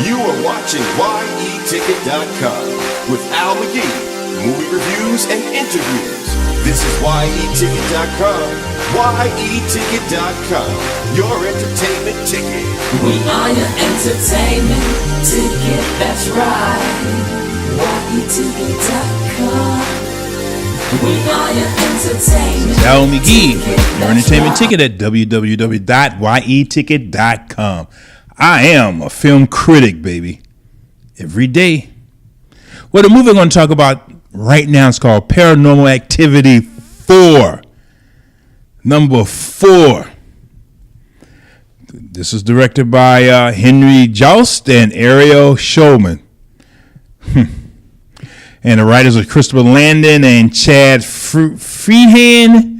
You are watching Yeticket.com with Al McGee, movie reviews and interviews. This is Yeticket.com. Yeticket.com, your entertainment ticket. We are your entertainment ticket, that's right. Yeticket.com. We are your entertainment. Al McGee, your entertainment ticket at www.yeticket.com. I am a film critic, baby. Every day. Well, the movie I'm going to talk about right now is called Paranormal Activity 4. Number 4. This is directed by Henry Joust and Ariel Schulman. And the writers are Christopher Landon and Chad Freehan.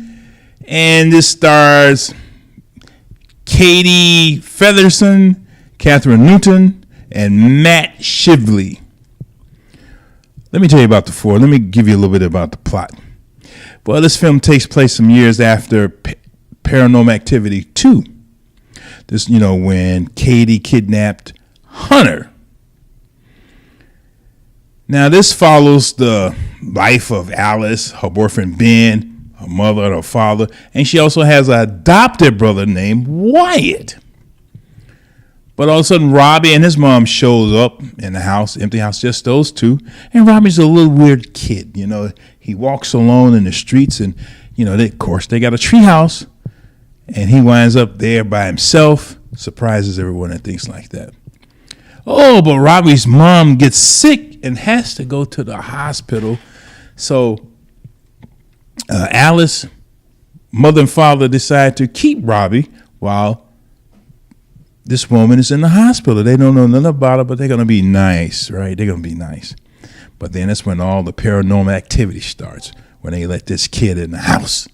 And this stars Katie Featherston, Catherine Newton, and Matt Shively. Let me tell you about the 4. Let me give you a little bit about the plot. Well, this film takes place some years after Paranormal Activity 2. This, when Katie kidnapped Hunter. Now, this follows the life of Alice, her boyfriend Ben, her mother and her father, and she also has an adopted brother named Wyatt. But all of a sudden, Robbie and his mom shows up in the house, empty house, just those two. And Robbie's a little weird kid, He walks alone in the streets, and of course they got a tree house, and he winds up there by himself, surprises everyone and things like that. Oh, but Robbie's mom gets sick and has to go to the hospital. So Alice, mother and father decide to keep Robbie while this woman is in the hospital. They don't know nothing about it, but they're going to be nice, right? They're going to be nice. But then that's when all the paranormal activity starts, when they let this kid in the house.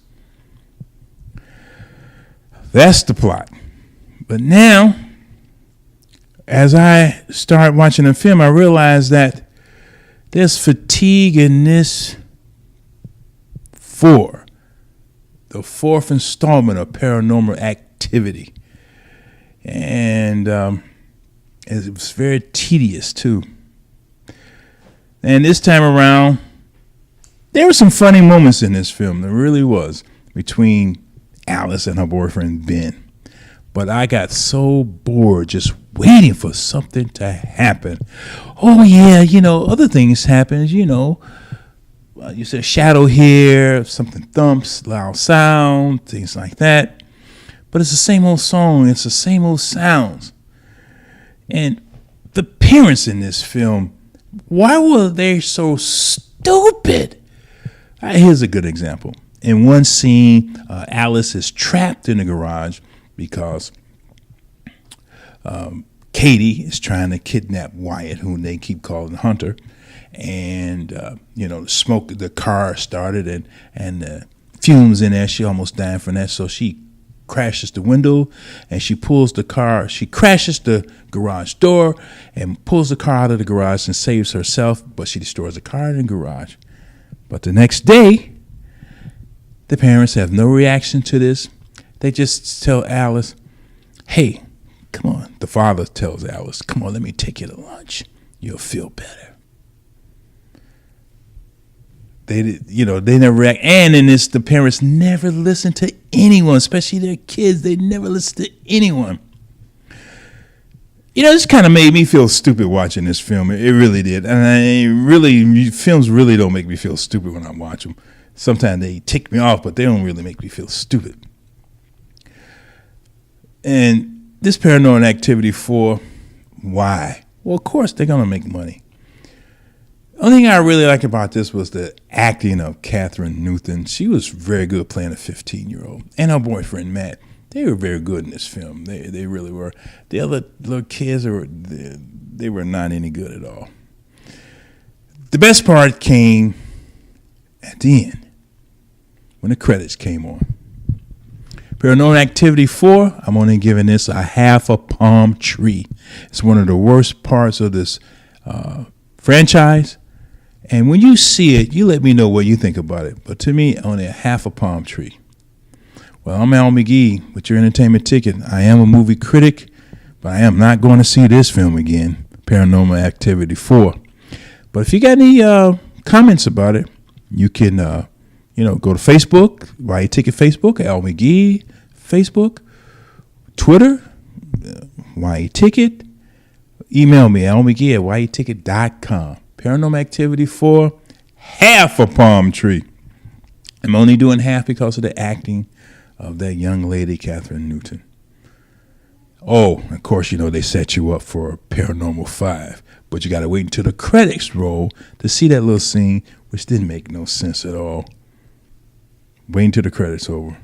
That's the plot. But now, as I start watching the film, I realize that there's fatigue in this 4, the 4th installment of Paranormal Activity. And it was very tedious, too. And this time around, there were some funny moments in this film. There really was, between Alice and her boyfriend, Ben. But I got so bored just waiting for something to happen. Oh, yeah, other things happen, you see a shadow here, something thumps, loud sound, things like that. But it's the same old song. It's the same old sounds. And the parents in this film, why were they so stupid? Here's a good example. In one scene, Alice is trapped in the garage because Katie is trying to kidnap Wyatt, whom they keep calling Hunter. And, the car started and the fumes in there. She almost died from that. So she crashes the window and she crashes the garage door and pulls the car out of the garage and saves herself, but she destroys the car in the garage. But the next day, the parents have no reaction to this. They just tell Alice, hey, come on. The father tells Alice, come on, let me take you to lunch. You'll feel better. They never react. And in this, the parents never listen to anyone, especially their kids. They never listen to anyone. This kind of made me feel stupid watching this film. It really did. And films really don't make me feel stupid when I watch them. Sometimes they tick me off, but they don't really make me feel stupid. And this Paranormal Activity 4, why? Well, of course, they're going to make money. The only thing I really liked about this was the acting of Catherine Newton. She was very good playing a 15-year-old. And her boyfriend, Matt. They were very good in this film. They really were. The other little kids, they were not any good at all. The best part came at the end, when the credits came on. Paranormal Activity 4, I'm only giving this a half a palm tree. It's one of the worst parts of this franchise. And when you see it, you let me know what you think about it. But to me, only a half a palm tree. Well, I'm Al McGee with your entertainment ticket. I am a movie critic, but I am not going to see this film again. Paranormal Activity 4. But if you got any comments about it, you can, go to Facebook, Yeticket Facebook, Al McGee Facebook, Twitter, Yeticket. Email me, almcgee at yeticket.com. Paranormal Activity 4, half a palm tree. I'm only doing half because of the acting of that young lady, Catherine Newton. Oh, of course, they set you up for Paranormal 5, but you got to wait until the credits roll to see that little scene, which didn't make no sense at all. Wait until the credits over.